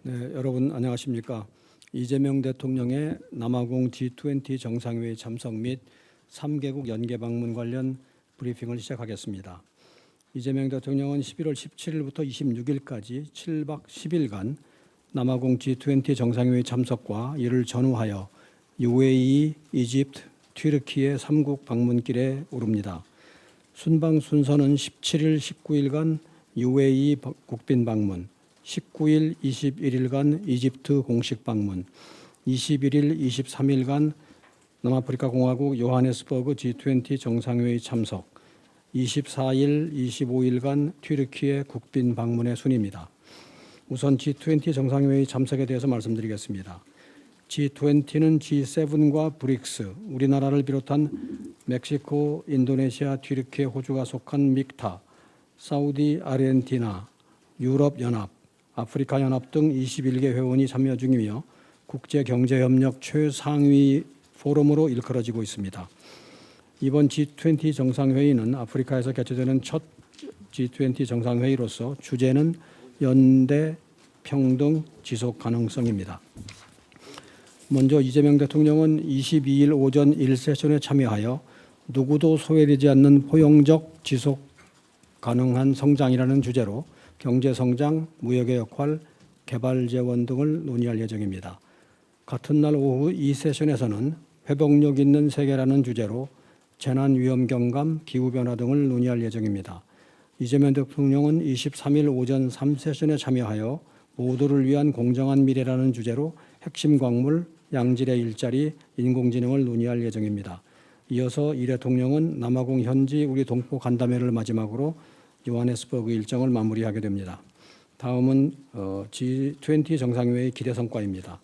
네, 여러분 안녕하십니까? 이재명 대통령의 남아공 G20 정상회의 참석 및 3개국 연계 방문 관련 브리핑을 시작하겠습니다. 이재명 대통령은 11월 17일부터 26일까지 7박 10일간 남아공 G20 정상회의 참석과 이를 전후하여 UAE, 이집트, 튀르키예 3국 방문길에 오릅니다. 순방 순서는 17일, 19일간 UAE 국빈 방문, 19일, 21일간 이집트 공식 방문, 21일, 23일간 남아프리카 공화국 요하네스버그 G20 정상회의 참석, 24일, 25일간 튀르키예 국빈 방문의 순입니다. 우선 G20 정상회의 참석에 대해서 말씀드리겠습니다. G20는 G7과 브릭스, 우리나라를 비롯한 멕시코, 인도네시아, 튀르키예, 호주가 속한 믹타, 사우디, 아르헨티나, 유럽연합, 아프리카연합 등 21개 회원이 참여 중이며 국제경제협력 최상위 포럼으로 일컬어지고 있습니다. 이번 G20 정상회의는 아프리카에서 개최되는 첫 G20 정상회의로서 주제는 연대, 평등, 지속 가능성입니다. 먼저 이재명 대통령은 22일 오전 1세션에 참여하여 누구도 소외되지 않는 포용적 지속 가능한 성장이라는 주제로 경제성장, 무역의 역할, 개발 재원 등을 논의할 예정입니다. 같은 날 오후 이 세션에서는 회복력 있는 세계라는 주제로 재난 위험 경감, 기후변화 등을 논의할 예정입니다. 이재명 대통령은 23일 오전 3세션에 참여하여 모두를 위한 공정한 미래라는 주제로 핵심 광물, 양질의 일자리, 인공지능을 논의할 예정입니다. 이어서 이 대통령은 남아공 현지 우리 동포 간담회를 마지막으로 요하네스버그 일정을 마무리하게 됩니다. 다음은 G20 정상회의 기대 성과입니다.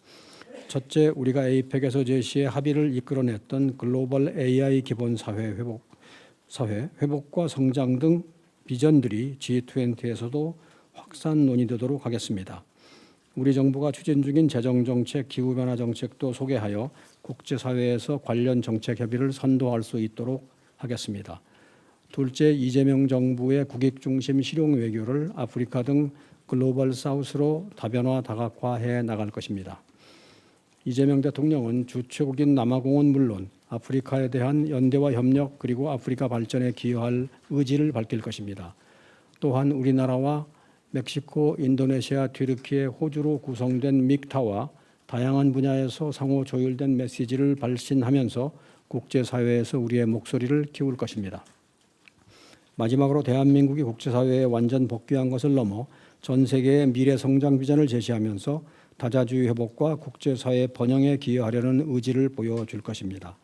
첫째, 우리가 에이펙에서 제시의 합의를 이끌어냈던 글로벌 AI 기본 사회 회복과 성장 등 비전들이 G20에서도 확산 논의되도록 하겠습니다. 우리 정부가 추진 중인 재정정책, 기후변화 정책도 소개하여 국제사회에서 관련 정책 협의를 선도할 수 있도록 하겠습니다. 둘째, 이재명 정부의 국익 중심 실용 외교를 아프리카 등 글로벌 사우스로 다변화 다각화해 나갈 것입니다. 이재명 대통령은 주최국인 남아공은 물론 아프리카에 대한 연대와 협력 그리고 아프리카 발전에 기여할 의지를 밝힐 것입니다. 또한 우리나라와 멕시코, 인도네시아, 튀르키예, 호주로 구성된 믹타와 다양한 분야에서 상호 조율된 메시지를 발신하면서 국제사회에서 우리의 목소리를 키울 것입니다. 마지막으로 대한민국이 국제사회에 완전 복귀한 것을 넘어 전 세계의 미래 성장 비전을 제시하면서 다자주의 회복과 국제사회 번영에 기여하려는 의지를 보여줄 것입니다.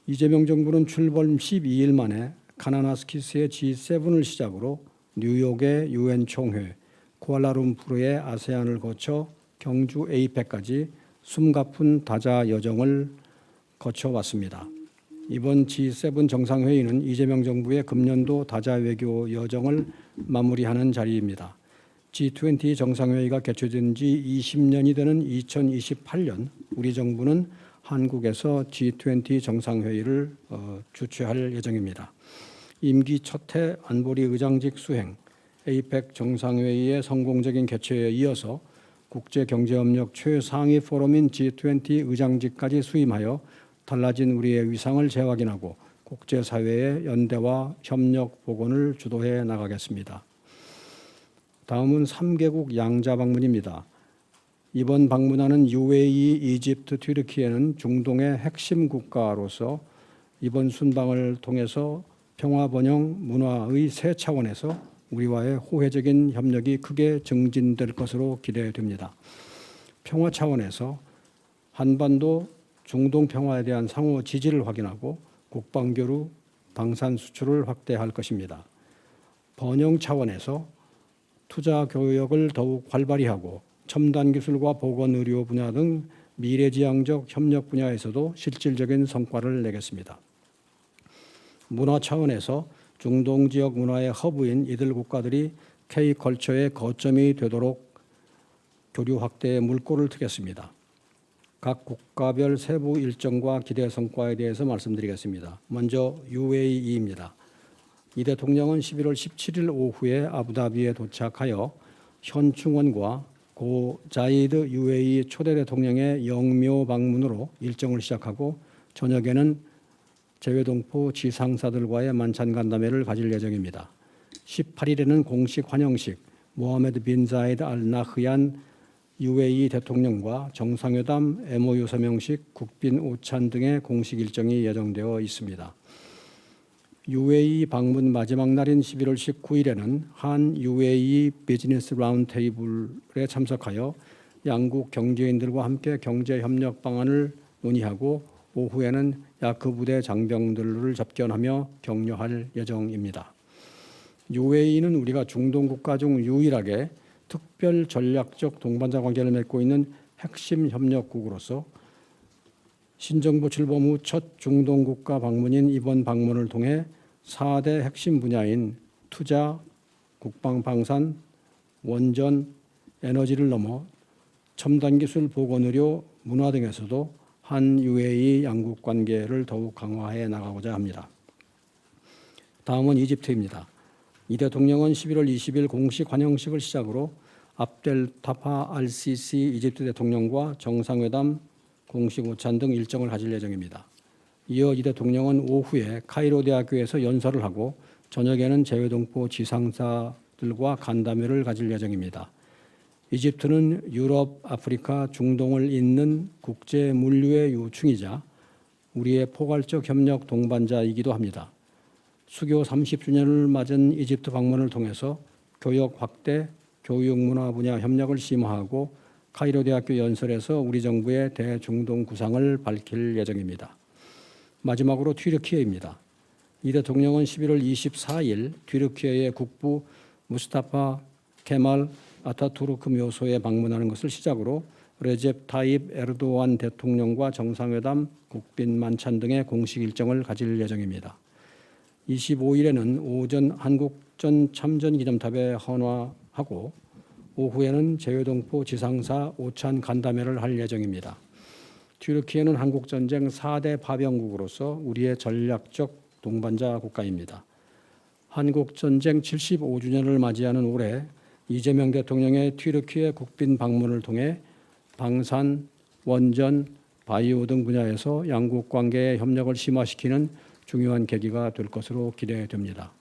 이재명 정부는 출범 12일 만에 카나나스키스의 G7을 시작으로 뉴욕의 UN 총회, 쿠알라룸푸르의 아세안을 거쳐 경주 에이펙까지 숨가쁜 다자 여정을 거쳐왔습니다. 이번 G7 정상회의는 이재명 정부의 금년도 다자 외교 여정을 마무리하는 자리입니다. G20 정상회의가 개최된 지 20년이 되는 2028년 우리 정부는 한국에서 G20 정상회의를 주최할 예정입니다. 임기 첫해 안보리 의장직 수행, 에이펙 정상회의의 성공적인 개최에 이어서 국제경제협력 최상위 포럼인 G20 의장직까지 수임하여 달라진 우리의 위상을 재확인하고 국제사회의 연대와 협력 복원을 주도해 나가겠습니다. 다음은 3개국 양자 방문입니다. 이번 방문하는 UAE, 이집트, 튀르키예는 중동의 핵심 국가로서 이번 순방을 통해서 평화 번영 문화의 새 차원에서 우리와의 호혜적인 협력이 크게 증진될 것으로 기대됩니다. 평화 차원에서 한반도 중동 평화에 대한 상호 지지를 확인하고 국방교류, 방산 수출을 확대할 것입니다. 번영 차원에서 투자 교역을 더욱 활발히 하고 첨단 기술과 보건 의료 분야 등 미래지향적 협력 분야에서도 실질적인 성과를 내겠습니다. 문화 차원에서 중동 지역 문화의 허브인 이들 국가들이 K컬처의 거점이 되도록 교류 확대에 물꼬를 트겠습니다. 각 국가별 세부 일정과 기대 성과에 대해서 말씀드리겠습니다. 먼저 UAE입니다. 이 대통령은 11월 17일 오후에 아부다비에 도착하여 현충원과 고 자이드 UAE 초대 대통령의 영묘 방문으로 일정을 시작하고 저녁에는 재외동포 지상사들과의 만찬 간담회를 가질 예정입니다. 18일에는 공식 환영식, 모하메드 빈 자이드 알 나흐얀 UAE 대통령과 정상회담, MOU 서명식, 국빈 오찬 등의 공식 일정이 예정되어 있습니다. UAE 방문 마지막 날인 11월 19일에는 한 UAE 비즈니스 라운드 테이블에 참석하여 양국 경제인들과 함께 경제 협력 방안을 논의하고 오후에는 야크 부대 장병들을 접견하며 격려할 예정입니다. UAE는 우리가 중동 국가 중 유일하게 특별 전략적 동반자 관계를 맺고 있는 핵심 협력국으로서 신정부 출범 후 첫 중동 국가 방문인 이번 방문을 통해 4대 핵심 분야인 투자, 국방방산, 원전, 에너지를 넘어 첨단 기술, 보건의료, 문화 등에서도 한 UAE 양국 관계를 더욱 강화해 나가고자 합니다. 다음은 이집트입니다. 이 대통령은 11월 20일 공식 환영식을 시작으로 압델 타파 알시시 이집트 대통령과 정상회담, 공식 오찬 등 일정을 가질 예정입니다. 이어 이 대통령은 오후에 카이로 대학교에서 연설을 하고 저녁에는 재외동포 지상사들과 간담회를 가질 예정입니다. 이집트는 유럽, 아프리카, 중동을 잇는 국제 물류의 요충이자 우리의 포괄적 협력 동반자이기도 합니다. 수교 30주년을 맞은 이집트 방문을 통해서 교역 확대, 교육 문화 분야 협력을 심화하고 카이로 대학교 연설에서 우리 정부의 대중동 구상을 밝힐 예정입니다. 마지막으로 튀르키예입니다. 이 대통령은 11월 24일 튀르키예의 국부 무스타파 케말 아타투르크 묘소에 방문하는 것을 시작으로 레제프 타입 에르도안 대통령과 정상회담, 국빈 만찬 등의 공식 일정을 가질 예정입니다. 25일에는 오전 한국전 참전 기념탑에 헌화하고 오후에는 재외동포 지상사 오찬 간담회를 할 예정입니다. 튀르키예는 한국전쟁 4대 파병국으로서 우리의 전략적 동반자 국가입니다. 한국전쟁 75주년을 맞이하는 올해 이재명 대통령의 튀르키예 국빈 방문을 통해 방산, 원전, 바이오 등 분야에서 양국 관계의 협력을 심화시키는 중요한 계기가 될 것으로 기대됩니다.